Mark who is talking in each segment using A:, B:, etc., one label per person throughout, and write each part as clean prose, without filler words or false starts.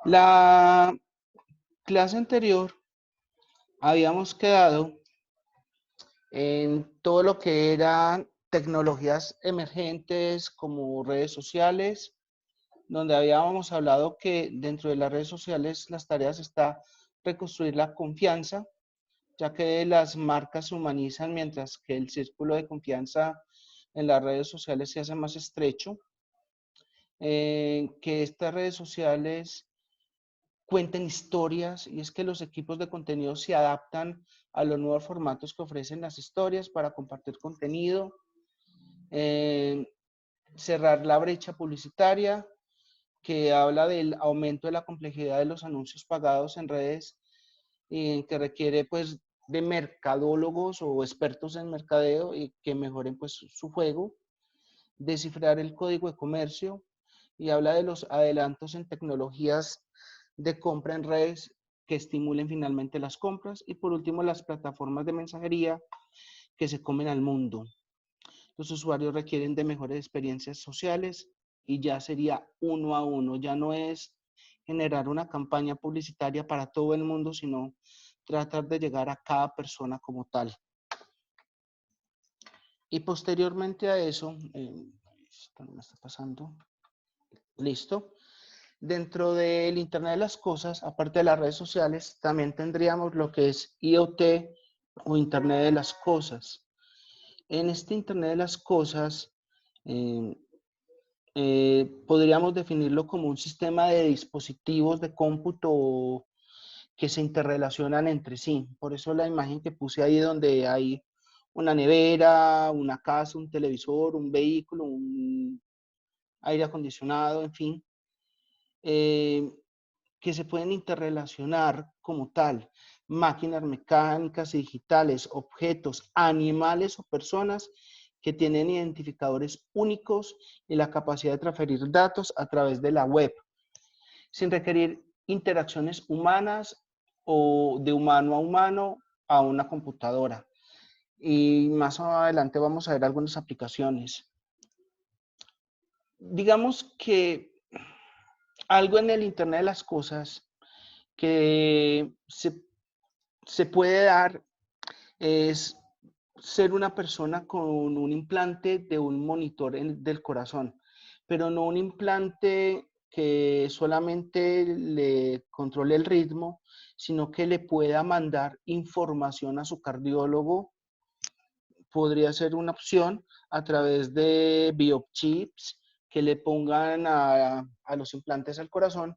A: La clase anterior habíamos quedado en todo lo que eran tecnologías emergentes como redes sociales, donde habíamos hablado que dentro de las redes sociales las tareas está reconstruir la confianza, ya que las marcas se humanizan mientras que el círculo de confianza en las redes sociales se hace más estrecho, que estas redes sociales cuenten historias, y es que los equipos de contenido se adaptan a los nuevos formatos que ofrecen las historias para compartir contenido, eh, cerrar la brecha publicitaria, que habla del aumento de la complejidad de los anuncios pagados en redes, que requiere pues de mercadólogos o expertos en mercadeo y que mejoren pues su juego, descifrar el código de comercio, y habla de los adelantos en tecnologías de compra en redes que estimulen finalmente las compras, y por último las plataformas de mensajería que se comen al mundo. Los usuarios requieren de mejores experiencias sociales y ya sería uno a uno, ya no es generar una campaña publicitaria para todo el mundo, sino tratar de llegar a cada persona como tal. Y posteriormente a eso, esto no me está pasando, listo. Dentro del Internet de las Cosas, aparte de las redes sociales, también tendríamos lo que es IoT o Internet de las Cosas. En este Internet de las Cosas, eh, podríamos definirlo como un sistema de dispositivos de cómputo que se interrelacionan entre sí. Por eso la imagen que puse ahí donde hay una nevera, una casa, un televisor, un vehículo, un aire acondicionado, en fin, eh, que se pueden interrelacionar como tal. Máquinas mecánicas y digitales, objetos, animales o personas que tienen identificadores únicos y la capacidad de transferir datos a través de la web, sin requerir interacciones humanas o de humano a humano a una computadora. Y más adelante vamos a ver algunas aplicaciones. Digamos que algo en el Internet de las Cosas que se puede dar es ser una persona con un implante de un monitor del corazón, pero no un implante que solamente le controle el ritmo, sino que le pueda mandar información a su cardiólogo. Podría ser una opción a través de biochips que le pongan a los implantes al corazón,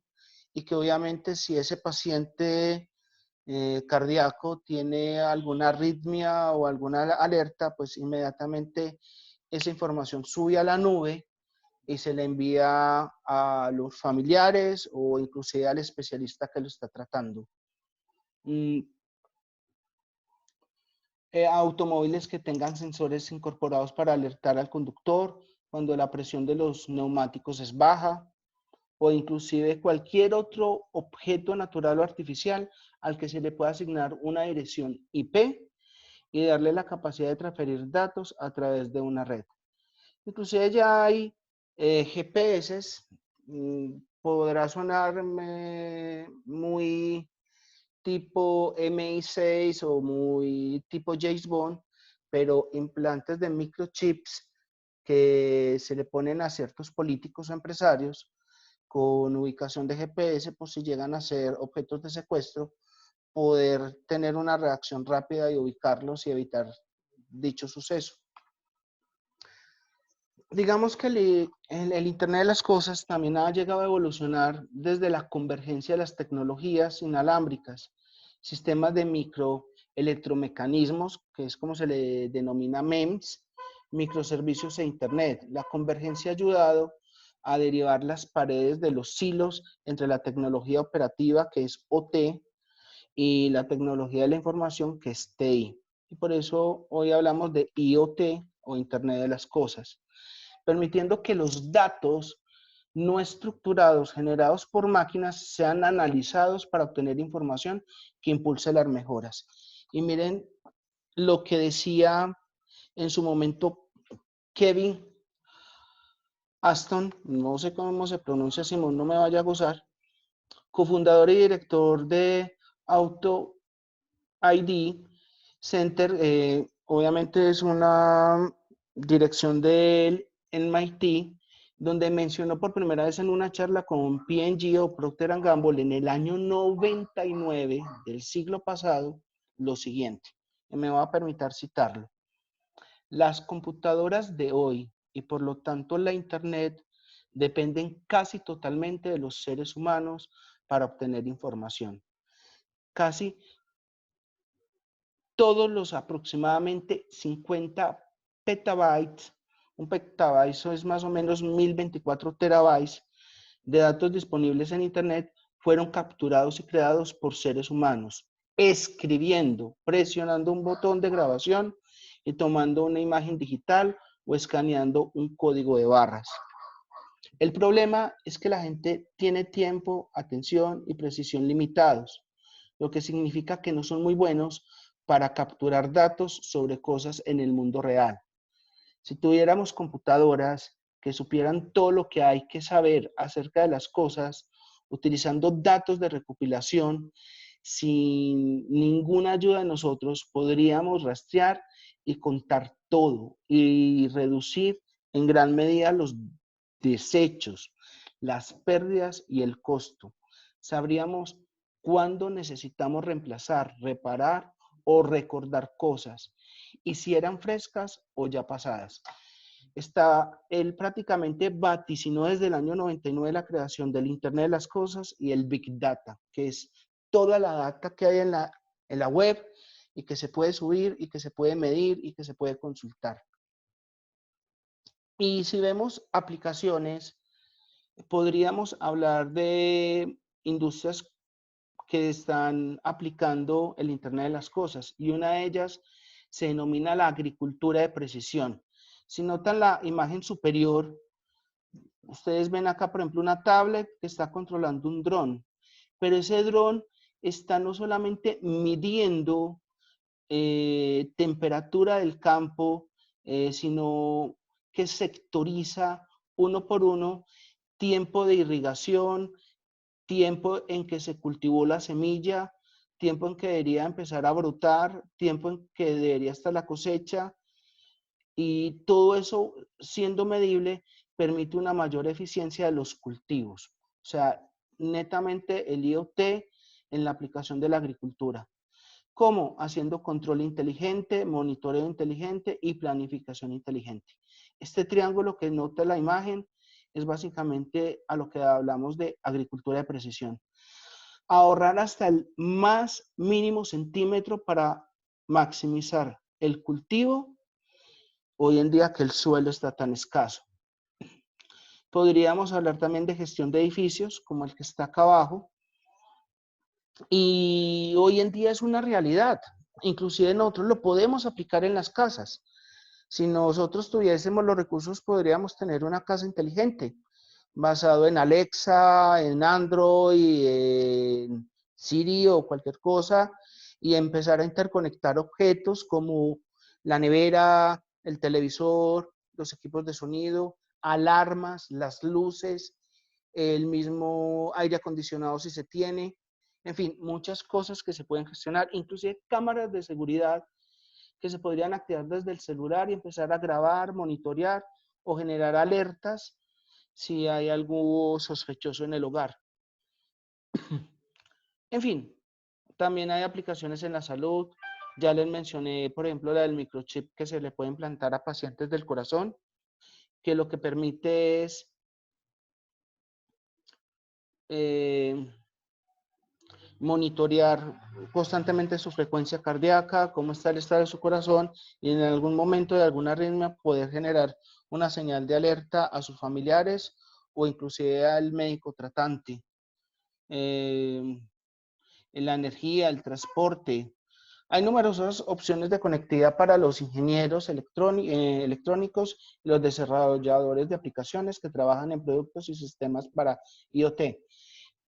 A: y que obviamente si ese paciente cardíaco tiene alguna arritmia o alguna alerta, pues inmediatamente esa información sube a la nube y se le envía a los familiares o inclusive al especialista que lo está tratando. Mm, Automóviles que tengan sensores incorporados para alertar al conductor cuando la presión de los neumáticos es baja, o inclusive cualquier otro objeto natural o artificial al que se le pueda asignar una dirección IP y darle la capacidad de transferir datos a través de una red. Inclusive ya hay GPS, podrá sonarme muy tipo MI6 o muy tipo James Bond, pero implantes de microchips que se le ponen a ciertos políticos o empresarios con ubicación de GPS, pues si llegan a ser objetos de secuestro, poder tener una reacción rápida y ubicarlos y evitar dicho suceso. Digamos que el Internet de las Cosas también ha llegado a evolucionar desde la convergencia de las tecnologías inalámbricas, sistemas de microelectromecanismos, que es como se le denomina MEMS, microservicios e Internet. La convergencia ha ayudado a derivar las paredes de los silos entre la tecnología operativa, que es OT, y la tecnología de la información, que es TI. Y por eso hoy hablamos de IoT o Internet de las Cosas, permitiendo que los datos no estructurados generados por máquinas sean analizados para obtener información que impulse las mejoras. Y miren lo que decía en su momento Kevin Aston, no sé cómo se pronuncia, Simón, no me vaya a gozar, cofundador y director de Auto ID Center, obviamente es una dirección del MIT, donde mencionó por primera vez en una charla con P&G o Procter Gamble en el año 99 del siglo pasado lo siguiente. Y me va a permitir citarlo. Las computadoras de hoy y por lo tanto la Internet dependen casi totalmente de los seres humanos para obtener información. Casi todos los aproximadamente 50 petabytes, un petabyte es más o menos 1024 terabytes de datos disponibles en Internet, fueron capturados y creados por seres humanos, escribiendo, presionando un botón de grabación y tomando una imagen digital o escaneando un código de barras. El problema es que la gente tiene tiempo, atención y precisión limitados, lo que significa que no son muy buenos para capturar datos sobre cosas en el mundo real. Si tuviéramos computadoras que supieran todo lo que hay que saber acerca de las cosas, utilizando datos de recopilación, sin ninguna ayuda de nosotros, podríamos rastrear y contar todo y reducir en gran medida los desechos, las pérdidas y el costo. Sabríamos cuándo necesitamos reemplazar, reparar o recordar cosas y si eran frescas o ya pasadas. Él prácticamente vaticinó desde el año 99 la creación del Internet de las Cosas y el Big Data, que es toda la data que hay en la web y que se puede subir y que se puede medir y que se puede consultar. Y si vemos aplicaciones, podríamos hablar de industrias que están aplicando el Internet de las Cosas y una de ellas se denomina la agricultura de precisión. Si notan la imagen superior, ustedes ven acá, por ejemplo, una tablet que está controlando un dron, pero ese dron está no solamente midiendo temperatura del campo, sino que sectoriza uno por uno tiempo de irrigación, tiempo en que se cultivó la semilla, tiempo en que debería empezar a brotar, tiempo en que debería estar la cosecha, y todo eso siendo medible permite una mayor eficiencia de los cultivos. O sea, netamente el IoT en la aplicación de la agricultura. ¿Cómo? Haciendo control inteligente, monitoreo inteligente y planificación inteligente. Este triángulo que nota la imagen es básicamente a lo que hablamos de agricultura de precisión. Ahorrar hasta el más mínimo centímetro para maximizar el cultivo hoy en día que el suelo está tan escaso. Podríamos hablar también de gestión de edificios, como el que está acá abajo, y hoy en día es una realidad. Inclusive nosotros lo podemos aplicar en las casas. Si nosotros tuviésemos los recursos, podríamos tener una casa inteligente, basado en Alexa, en Android, en Siri o cualquier cosa, y empezar a interconectar objetos como la nevera, el televisor, los equipos de sonido, alarmas, las luces, el mismo aire acondicionado si se tiene, en fin, muchas cosas que se pueden gestionar, inclusive cámaras de seguridad que se podrían activar desde el celular y empezar a grabar, monitorear o generar alertas si hay algo sospechoso en el hogar. En fin, también hay aplicaciones en la salud. Ya les mencioné, por ejemplo, la del microchip que se le puede implantar a pacientes del corazón, que lo que permite es monitorear constantemente su frecuencia cardíaca, cómo está el estado de su corazón y en algún momento de alguna arritmia poder generar una señal de alerta a sus familiares o inclusive al médico tratante. La energía, el transporte. Hay numerosas opciones de conectividad para los ingenieros electrónicos y los desarrolladores de aplicaciones que trabajan en productos y sistemas para IoT.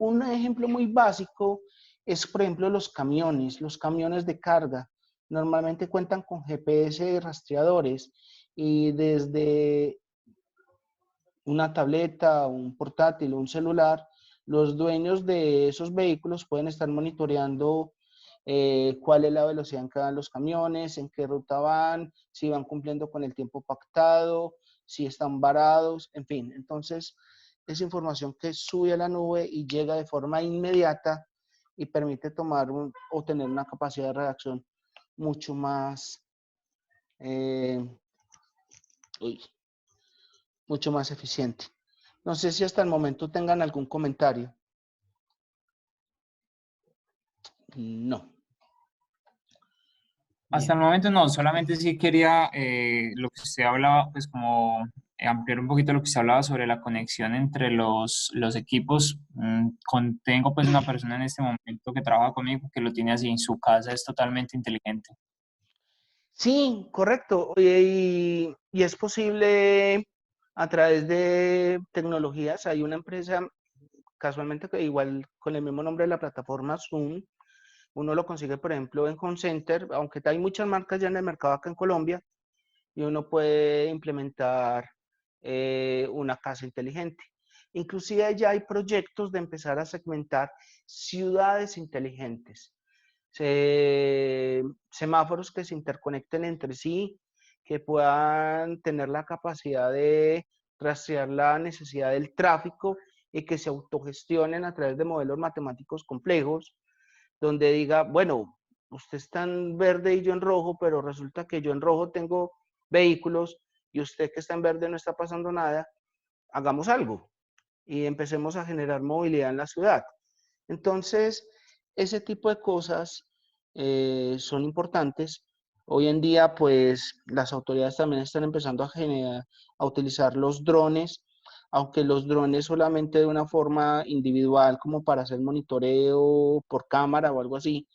A: Un ejemplo muy básico es, por ejemplo, los camiones de carga. Normalmente cuentan con GPS rastreadores y desde una tableta, un portátil o un celular, los dueños de esos vehículos pueden estar monitoreando cuál es la velocidad en que van los camiones, en qué ruta van, si van cumpliendo con el tiempo pactado, si están varados, en fin. Entonces, es información que sube a la nube y llega de forma inmediata y permite o tener una capacidad de redacción mucho más, eh, uy, mucho más eficiente. No sé si hasta el momento tengan algún comentario. No.
B: Hasta
A: Bien.
B: el momento no, solamente sí quería lo que usted hablaba, pues como ampliar un poquito lo que usted hablaba sobre la conexión entre los equipos. Tengo pues una persona en este momento que trabaja conmigo que lo tiene así en su casa, es totalmente inteligente.
A: Sí, correcto. Y es posible a través de tecnologías. Hay una empresa, casualmente, que igual con el mismo nombre de la plataforma Zoom, uno lo consigue, por ejemplo, en Home Center, aunque hay muchas marcas ya en el mercado acá en Colombia, y uno puede implementar una casa inteligente. Inclusive ya hay proyectos de empezar a segmentar ciudades inteligentes, semáforos que se interconecten entre sí, que puedan tener la capacidad de rastrear la necesidad del tráfico y que se autogestionen a través de modelos matemáticos complejos, donde diga, bueno, usted está en verde y yo en rojo, pero resulta que yo en rojo tengo vehículos y usted que está en verde no está pasando nada, hagamos algo y empecemos a generar movilidad en la ciudad. Entonces, ese tipo de cosas son importantes. Hoy en día, pues, las autoridades también están empezando a utilizar los drones, aunque los drones solamente de una forma individual, como para hacer monitoreo por cámara o algo así.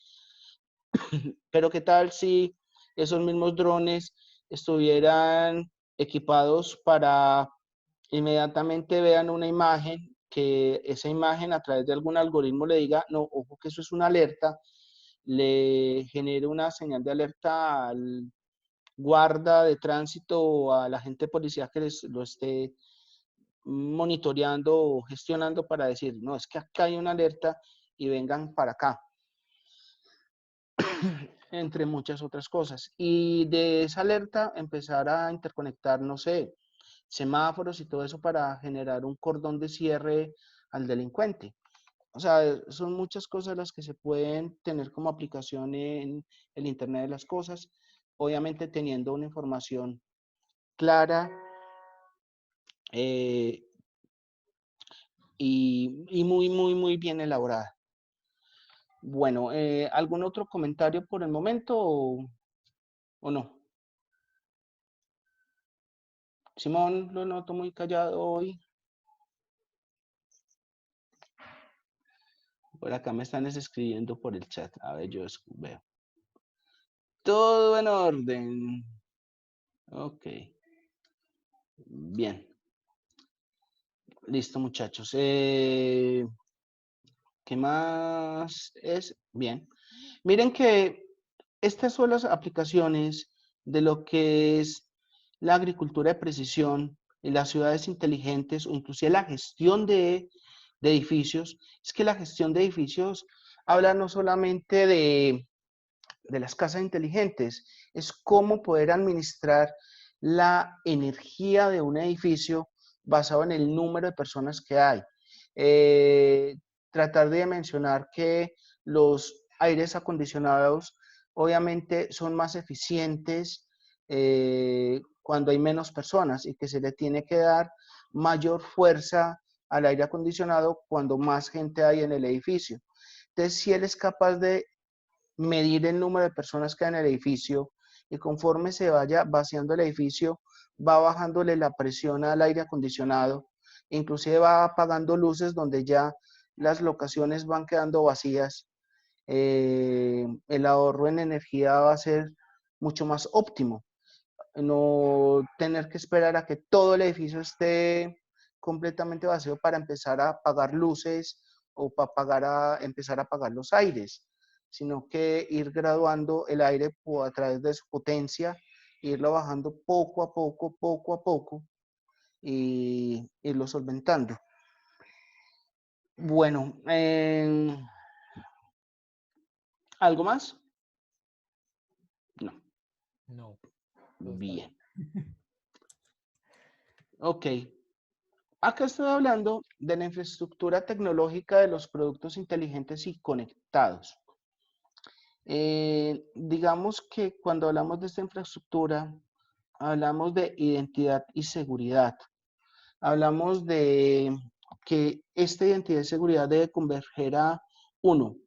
A: Pero ¿qué tal si esos mismos drones estuvieran equipados para inmediatamente vean una imagen, que esa imagen a través de algún algoritmo le diga, no, ojo que eso es una alerta, le genere una señal de alerta al guarda de tránsito o a la agente de policía que lo esté monitoreando o gestionando para decir, no, es que acá hay una alerta y vengan para acá, entre muchas otras cosas. Y de esa alerta empezar a interconectar, no sé, semáforos y todo eso para generar un cordón de cierre al delincuente. O sea, son muchas cosas las que se pueden tener como aplicación en el Internet de las cosas, obviamente teniendo una información clara eh, y muy, muy, muy bien elaborada. Bueno, ¿algún otro comentario por el momento o no? Simón, lo noto muy callado hoy. Por acá me están escribiendo por el chat. A ver, yo veo. Todo en orden. Ok. Bien. Listo, muchachos. ¿Qué más es? Bien. Miren que estas son las aplicaciones de lo que es la agricultura de precisión y las ciudades inteligentes o inclusive la gestión de edificios. Es que la gestión de edificios habla no solamente de las casas inteligentes, es cómo poder administrar la energía de un edificio basado en el número de personas que hay. Eh, Tratar de mencionar que los aires acondicionados obviamente son más eficientes cuando hay menos personas y que se le tiene que dar mayor fuerza al aire acondicionado cuando más gente hay en el edificio. Entonces, si él es capaz de medir el número de personas que hay en el edificio y conforme se vaya vaciando el edificio, va bajándole la presión al aire acondicionado, inclusive va apagando luces donde ya las locaciones van quedando vacías. El ahorro en energía va a ser mucho más óptimo. No tener que esperar a que todo el edificio esté completamente vacío para empezar a apagar luces o para empezar a apagar los aires, sino que ir graduando el aire a través de su potencia, irlo bajando poco a poco y irlo solventando. Bueno, ¿algo más? No.
C: No, todo está bien.
A: Bien. Ok. Acá estoy hablando de la infraestructura tecnológica de los productos inteligentes y conectados. Digamos que cuando hablamos de esta infraestructura, hablamos de identidad y seguridad. Hablamos de que esta identidad y seguridad debe converger a, uno,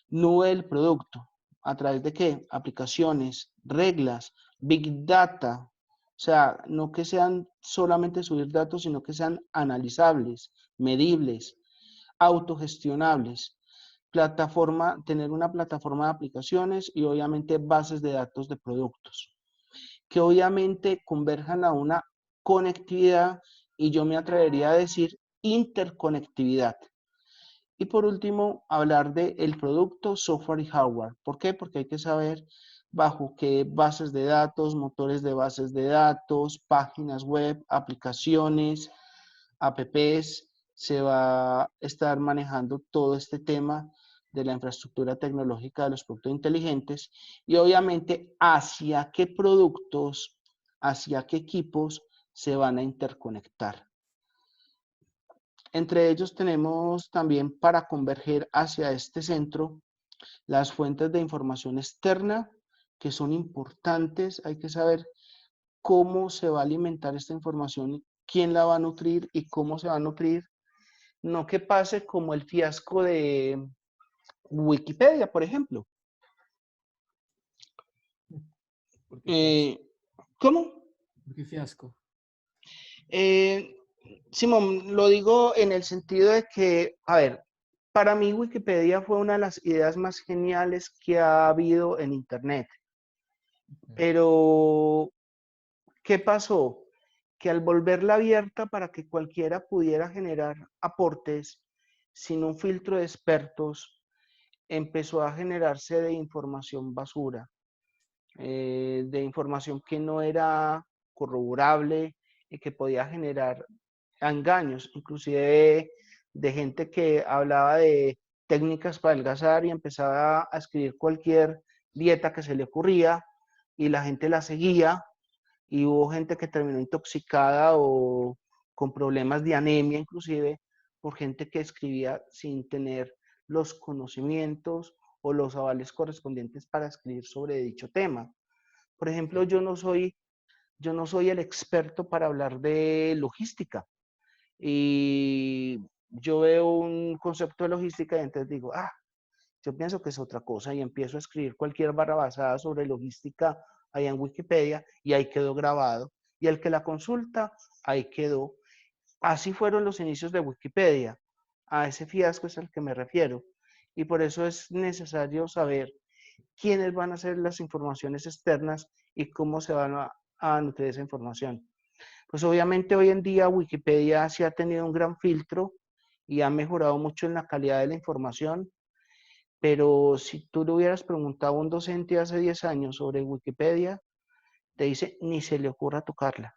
A: nube del producto. ¿A través de qué? Aplicaciones, reglas, big data. O sea, no que sean solamente subir datos, sino que sean analizables, medibles, autogestionables. Plataforma, tener una plataforma de aplicaciones y obviamente bases de datos de productos, que obviamente converjan a una conectividad y yo me atrevería a decir interconectividad. Y por último, hablar de el producto, software y hardware. ¿Por qué? Porque hay que saber bajo qué bases de datos, motores de bases de datos, páginas web, aplicaciones, apps, se va a estar manejando todo este tema de la infraestructura tecnológica de los productos inteligentes y obviamente hacia qué productos, hacia qué equipos se van a interconectar. Entre ellos tenemos también para converger hacia este centro las fuentes de información externa que son importantes. Hay que saber cómo se va a alimentar esta información, quién la va a nutrir y cómo se va a nutrir. No que pase como el fiasco de Wikipedia, por ejemplo.
C: ¿Por qué fiasco?
A: Eh, ¿Cómo?
C: ¿Por qué fiasco?
A: Eh, Simón, lo digo en el sentido de que, a ver, para mí Wikipedia fue una de las ideas más geniales que ha habido en Internet. Pero, ¿qué pasó? Que al volverla abierta para que cualquiera pudiera generar aportes sin un filtro de expertos, empezó a generarse de información basura, de información que no era corroborable y que podía generar engaños, inclusive de gente que hablaba de técnicas para adelgazar y empezaba a escribir cualquier dieta que se le ocurría y la gente la seguía y hubo gente que terminó intoxicada o con problemas de anemia inclusive por gente que escribía sin tener los conocimientos o los avales correspondientes para escribir sobre dicho tema. Por ejemplo,
C: Sí.
A: yo no soy el experto para hablar de logística y yo veo un concepto de logística y entonces digo, yo pienso que es otra cosa y empiezo a escribir cualquier barra basada sobre logística ahí en Wikipedia y ahí quedó grabado. Y el que la consulta, ahí quedó. Así fueron los inicios de Wikipedia. A ese fiasco es al que me refiero. Y por eso es necesario saber quiénes van a ser las informaciones externas y cómo se van a nutrir esa información. Pues obviamente hoy en día Wikipedia sí ha tenido un gran filtro y ha mejorado mucho en la calidad de la información, pero si tú le hubieras preguntado a un docente hace 10 años sobre Wikipedia, te dice ni se le ocurra tocarla.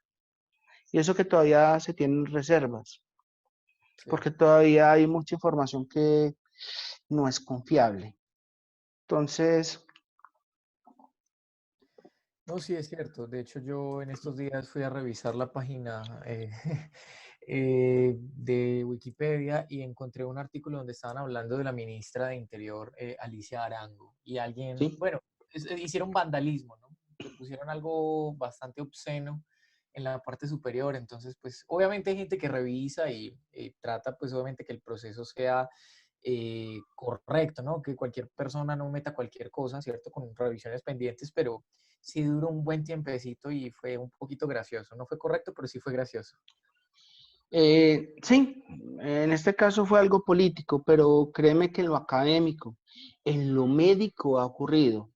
A: Y eso que todavía se tienen reservas,
C: Sí.
A: porque todavía hay mucha información que no es confiable. Entonces,
C: No, sí, es cierto. De hecho, yo en estos días fui a revisar la página de Wikipedia y encontré un artículo donde estaban hablando de la ministra de Interior, Alicia Arango, y alguien,
A: sí,
C: bueno, hicieron vandalismo, ¿no? Le pusieron algo bastante obsceno en la parte superior. Entonces, pues, obviamente hay gente que revisa y trata, pues, obviamente que el proceso sea correcto, ¿no? Que cualquier persona no meta cualquier cosa, ¿cierto? Con revisiones pendientes, pero sí duró un buen tiempecito y fue un poquito gracioso. No fue correcto, pero sí fue gracioso.
A: sí, en este caso fue algo político, pero créeme que en lo académico, en lo médico ha ocurrido.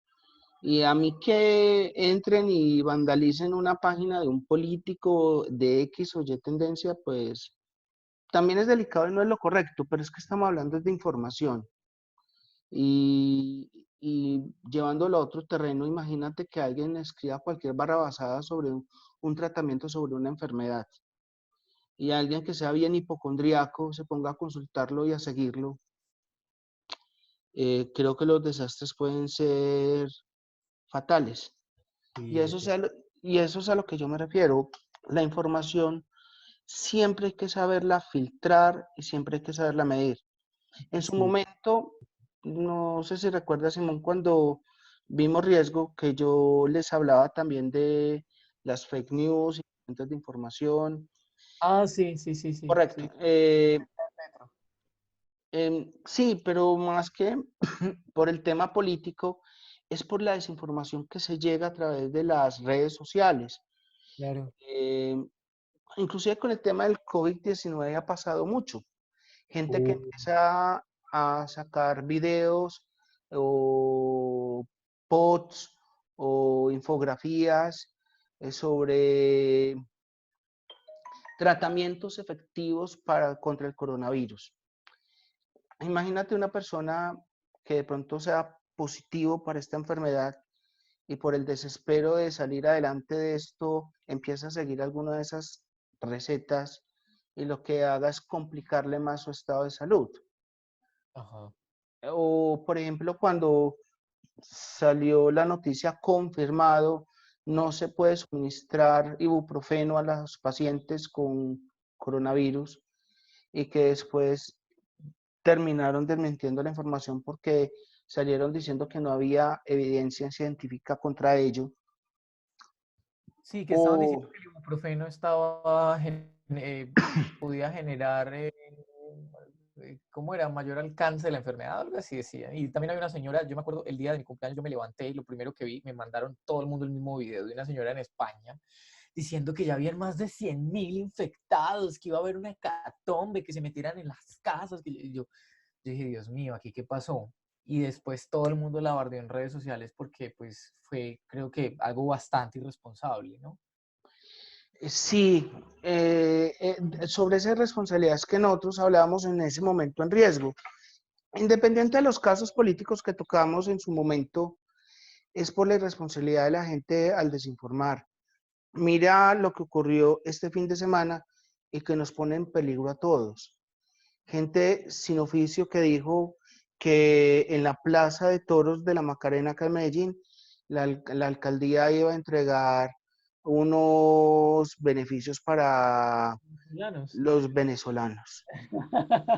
A: Y a mí que entren y vandalicen una página de un político de X o Y tendencia, pues también es delicado y no es lo correcto, pero es que estamos hablando de información. Y llevándolo a otro terreno, imagínate que alguien escriba cualquier barra basada sobre un tratamiento sobre una enfermedad y alguien que sea bien hipocondriaco se ponga a consultarlo y a seguirlo, creo que los desastres pueden ser fatales. Y
C: Sí,
A: eso, y eso es a lo que yo me refiero. La información siempre hay que saberla filtrar y siempre hay que saberla medir. En su
C: sí.
A: momento, no sé si recuerda, Simón, cuando vimos riesgo, que yo les hablaba también de las fake news y fuentes de información.
C: Ah, sí, sí, sí, sí,
A: Correcto.
C: sí. Metro.
A: Sí, pero más que por el tema político, es por la desinformación que se llega a través de las redes sociales.
C: Claro.
A: Em, Inclusive con el tema del COVID-19 ha pasado mucho. Gente que
C: Uh,
A: empieza a sacar videos o posts o infografías sobre tratamientos efectivos contra el coronavirus. Imagínate una persona que de pronto sea positivo para esta enfermedad y por el desespero de salir adelante de esto empieza a seguir alguna de esas recetas y lo que haga es complicarle más su estado de salud.
C: ajá.
A: O, por ejemplo, cuando salió la noticia confirmado, no se puede suministrar ibuprofeno a los pacientes con coronavirus y que después terminaron desmintiendo la información porque salieron diciendo que no había evidencia científica contra ello.
C: Sí, que estaban
A: O
C: diciendo que el ibuprofeno estaba, podía generar, ¿cómo era? Mayor alcance de la enfermedad, algo así decía. Y también hay una señora, yo me acuerdo, el día de mi cumpleaños yo me levanté y lo primero que vi, me mandaron todo el mundo el mismo video de una señora en España diciendo que ya habían más de 100.000 infectados, que iba a haber una hecatombe, que se metieran en las casas. Yo dije, Dios mío, ¿aquí qué pasó? Y después todo el mundo la bardeó en redes sociales porque pues fue, creo que algo bastante irresponsable, ¿no?
A: sí, sobre esas responsabilidades que nosotros hablábamos en ese momento en riesgo. Independiente de los casos políticos que tocamos en su momento, es por la irresponsabilidad de la gente al desinformar. Mira lo que ocurrió este fin de semana y que nos pone en peligro a todos. Gente sin oficio que dijo que en la Plaza de Toros de la Macarena, acá en Medellín, la alcaldía iba a entregar unos beneficios para
C: Llanos.
A: los venezolanos.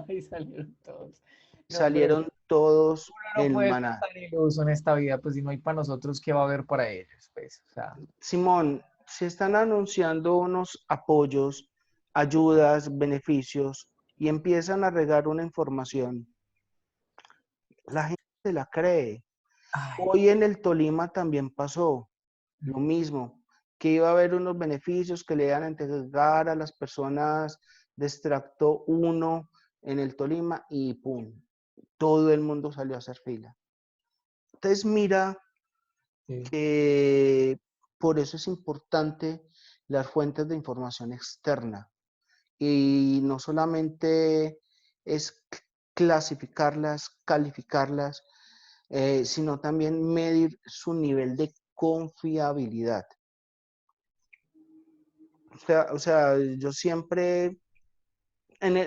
C: Y salieron todos. No, pero
A: Salieron todos
C: uno no
A: en
C: puede ser
A: manada.
C: tan iluso en esta vida, pues si no hay para nosotros, ¿qué va a haber para ellos? Pues, o sea,
A: Simón, se están anunciando unos apoyos, ayudas, beneficios y empiezan a regar una información. La gente se la cree.
C: ay,
A: Hoy en el Tolima también pasó lo mismo, que iba a haber unos beneficios que le iban a entregar a las personas de extracto 1 en el Tolima y ¡pum! Todo el mundo salió a hacer fila. Entonces mira
C: sí.
A: que por eso es importante las fuentes de información externa y no solamente es clasificarlas, calificarlas, sino también medir su nivel de confiabilidad. O sea, yo siempre,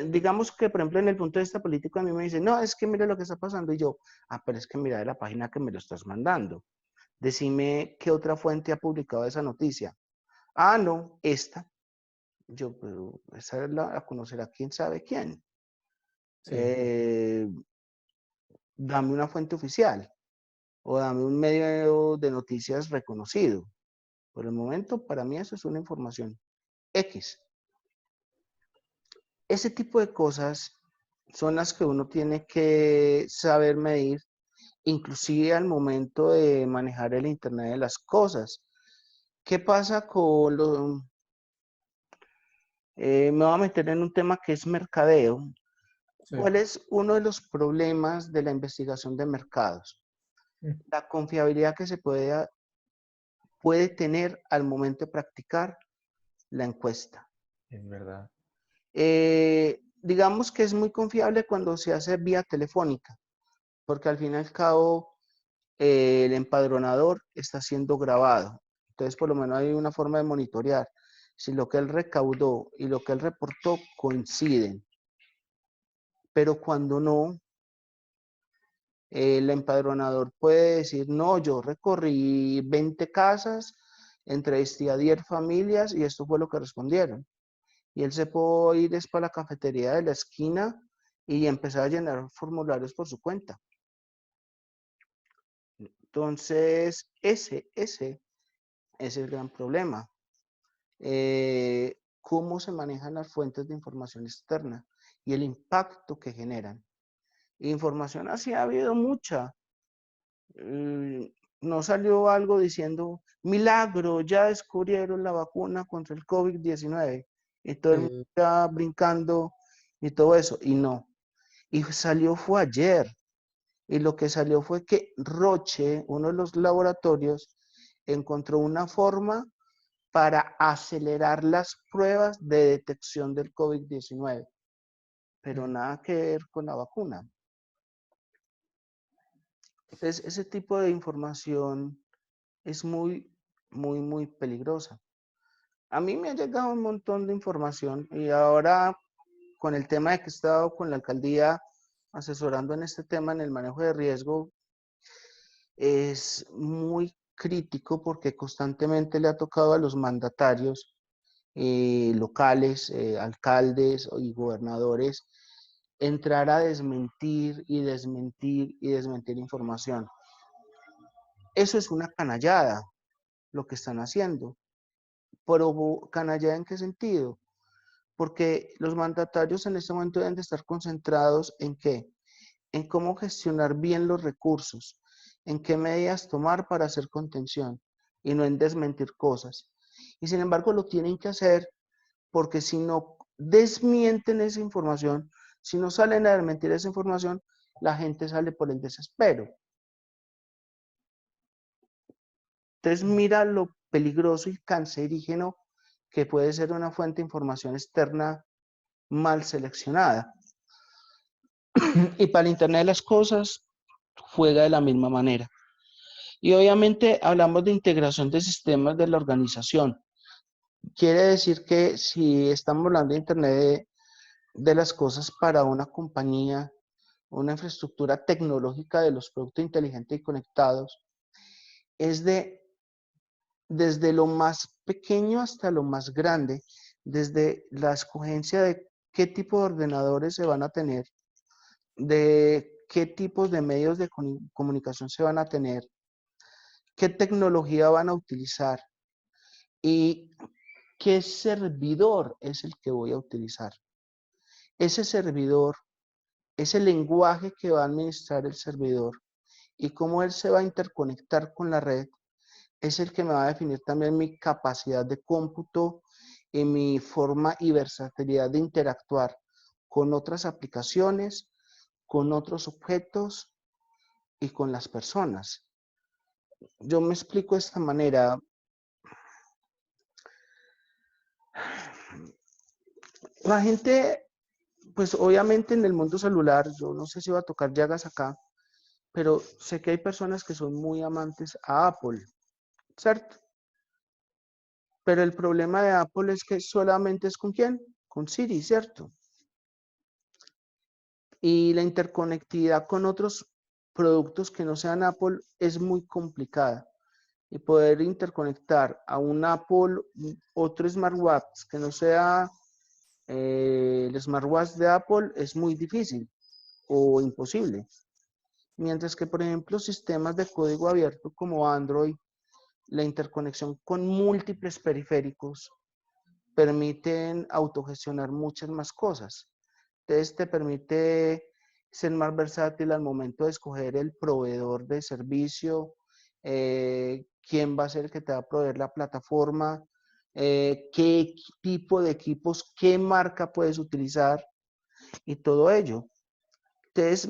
A: digamos que por ejemplo en el punto de vista político a mí me dicen, no, es que mira lo que está pasando y yo, pero es que mira de la página que me lo estás mandando. Decime qué otra fuente ha publicado esa noticia. Ah, no, esta. Yo, pero esa es la, a conocer a quién sabe quién.
C: Sí.
A: Eh, Dame una fuente oficial o dame un medio de noticias reconocido. Por el momento, para mí eso es una información X. Ese tipo de cosas son las que uno tiene que saber medir, inclusive al momento de manejar el Internet de las cosas. ¿Qué pasa con los... me voy a meter en un tema que es mercadeo.
C: Sí.
A: ¿Cuál es uno de los problemas de la investigación de mercados?
C: Mm,
A: La confiabilidad que se puede tener al momento de practicar la encuesta.
C: es verdad.
A: Digamos que es muy confiable cuando se hace vía telefónica, porque al fin y al cabo el empadronador está siendo grabado. Entonces, por lo menos hay una forma de monitorear. si lo que él recaudó y lo que él reportó coinciden. Pero cuando no, el empadronador puede decir, no, yo recorrí 20 casas, entrevisté a 10 familias y esto fue lo que respondieron. Y él se puede ir es para la cafetería de la esquina y empezar a llenar formularios por su cuenta. Entonces, ese es el gran problema. Cómo se manejan las fuentes de información externa y el impacto que generan. Información así ha habido mucha. No salió algo diciendo, milagro, ya descubrieron la vacuna contra el COVID-19 y todo el mundo está brincando y todo eso, y no. Y salió fue ayer, y lo que salió fue que Roche, uno de los laboratorios, encontró una forma para acelerar las pruebas de detección del COVID-19, pero nada que ver con la vacuna. Entonces, ese tipo de información es muy, muy peligrosa. A mí me ha llegado un montón de información y ahora con el tema de que he estado con la alcaldía asesorando en este tema, en el manejo de riesgo, es muy crítico porque constantemente le ha tocado a los mandatarios locales, alcaldes y gobernadores, entrar a desmentir y desmentir y desmentir información. Eso es una canallada, lo que están haciendo. Pero canallada ¿en qué sentido? Porque los mandatarios en este momento deben de estar concentrados en qué, en cómo gestionar bien los recursos, en qué medidas tomar para hacer contención y no en desmentir cosas. Y sin embargo lo tienen que hacer porque si no desmienten esa información, si no salen a desmentir esa información, la gente sale por el desespero. Entonces mira lo peligroso y cancerígeno que puede ser una fuente de información externa mal seleccionada. Y para el Internet de las cosas, juega de la misma manera. Y obviamente hablamos de integración de sistemas de la organización. Quiere decir que si estamos hablando de Internet de las cosas para una compañía, una infraestructura tecnológica de los productos inteligentes y conectados, es desde lo más pequeño hasta lo más grande, desde la escogencia de qué tipo de ordenadores se van a tener, de qué tipos de medios de comunicación se van a tener, qué tecnología van a utilizar y qué servidor es el que voy a utilizar. Ese servidor, ese lenguaje que va a administrar el servidor y cómo él se va a interconectar con la red, es el que me va a definir también mi capacidad de cómputo y mi forma y versatilidad de interactuar con otras aplicaciones, con otros objetos y con las personas. Yo me explico de esta manera. La gente, pues obviamente en el mundo celular, yo no sé si va a tocar llagas acá, pero sé que hay personas que son muy amantes a Apple, ¿cierto? Pero el problema de Apple es que solamente es ¿con quién? Con Siri, ¿cierto? Y la interconectividad con otros productos que no sean Apple es muy complicada. Y poder interconectar a un Apple, otro smartwatch que no sea el smartwatch de Apple es muy difícil o imposible. Mientras que, por ejemplo, sistemas de código abierto como Android, la interconexión con múltiples periféricos permiten autogestionar muchas más cosas. Entonces te permite ser más versátil al momento de escoger el proveedor de servicio, quién va a ser el que te va a proveer la plataforma, qué tipo de equipos, qué marca puedes utilizar y todo ello. Entonces,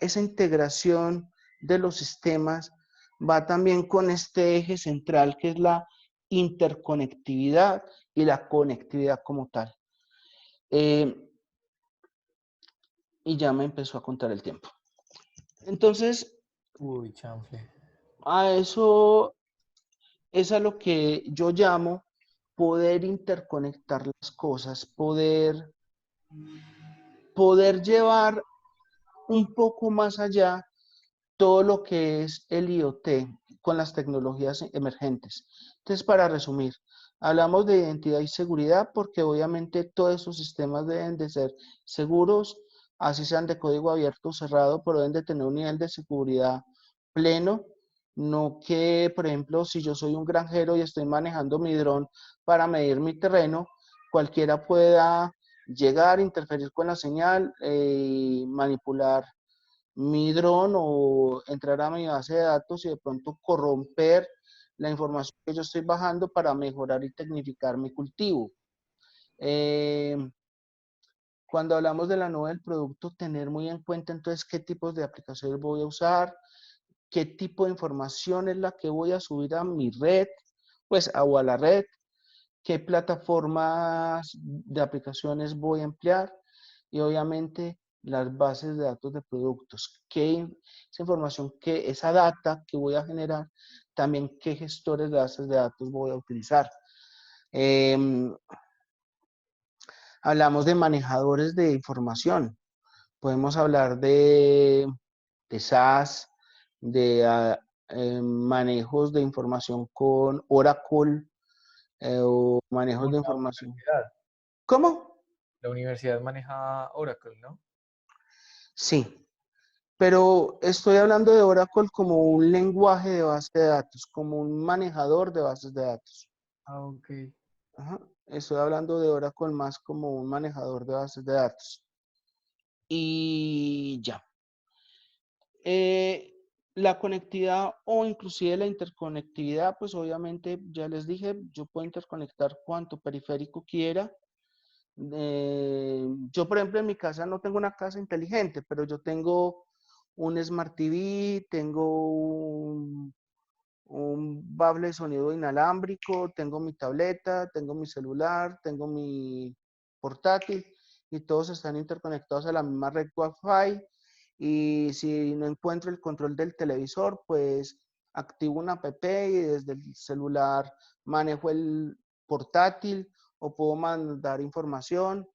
A: esa integración de los sistemas va también con este eje central que es la interconectividad y la conectividad como tal. Y ya me empezó a contar el tiempo. Entonces,
C: Uy, chanfle.
A: a eso es a lo que yo llamo poder interconectar las cosas, poder llevar un poco más allá todo lo que es el IoT con las tecnologías emergentes. Entonces, para resumir, hablamos de identidad y seguridad porque obviamente todos esos sistemas deben de ser seguros, así sean de código abierto o cerrado, pero deben de tener un nivel de seguridad pleno. No que, por ejemplo, si yo soy un granjero y estoy manejando mi dron para medir mi terreno, cualquiera pueda llegar, interferir con la señal, manipular mi dron o entrar a mi base de datos y de pronto corromper la información que yo estoy bajando para mejorar y tecnificar mi cultivo. Cuando hablamos de la nube del producto, tener muy en cuenta entonces qué tipos de aplicaciones voy a usar, qué tipo de información es la que voy a subir a mi red, pues o a la red, qué plataformas de aplicaciones voy a emplear y obviamente las bases de datos de productos, esa información, esa data que voy a generar, también qué gestores de bases de datos voy a utilizar. Hablamos de manejadores de información, podemos hablar de SaaS, de manejos de información con Oracle o manejos
C: Como
A: de
C: la
A: información.
C: universidad.
A: ¿Cómo?
C: La universidad maneja Oracle, ¿no?
A: Sí, pero estoy hablando de Oracle como un lenguaje de base de datos, como un manejador de bases de datos.
C: Ah, ok.
A: Ajá. Estoy hablando de Oracle más como un manejador de bases de datos. Y ya. La conectividad o inclusive la interconectividad, pues obviamente ya les dije, yo puedo interconectar cuanto periférico quiera. Yo, por ejemplo, en mi casa no tengo una casa inteligente, pero yo tengo un Smart TV, tengo un bafle de sonido inalámbrico, tengo mi tableta, tengo mi celular, tengo mi portátil y todos están interconectados a la misma red Wi-Fi. Y si no encuentro el control del televisor, pues activo una app y desde el celular manejo el portátil o puedo mandar información.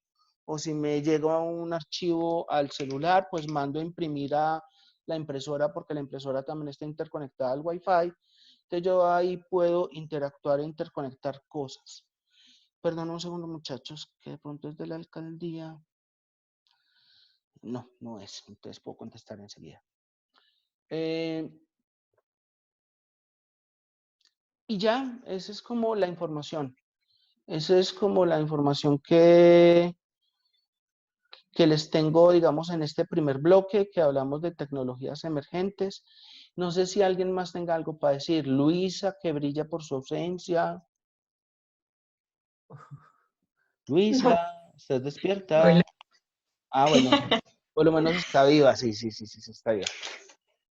A: O si me llega un archivo al celular, pues mando a imprimir a la impresora porque la impresora también está interconectada al Wi-Fi. Entonces yo ahí puedo interactuar e interconectar cosas. Perdón un segundo, muchachos, que de pronto es de la alcaldía. No, no es. Entonces puedo contestar enseguida. Y ya, esa es como la información. Esa es como la información que les tengo, digamos, en este primer bloque que hablamos de tecnologías emergentes. No sé si alguien más tenga algo para decir. Luisa, que brilla por su ausencia. Luisa, ¿estás despierta?
D: Hola.
A: Ah, bueno, por lo menos está viva, sí, está viva.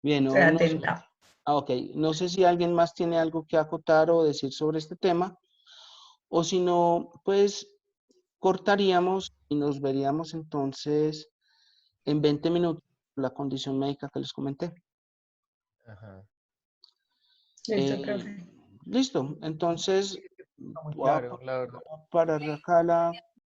A: Bien,
D: Estoy atenta.
A: ok, no sé si alguien más tiene algo que acotar o decir sobre este tema, o si no, pues cortaríamos y nos veríamos entonces en 20 minutos la condición médica que les comenté.
C: Ajá.
D: Listo,
A: Eh,
D: profe.
A: listo, entonces
C: Está muy
A: voy a
C: claro, la verdad.
A: parar acá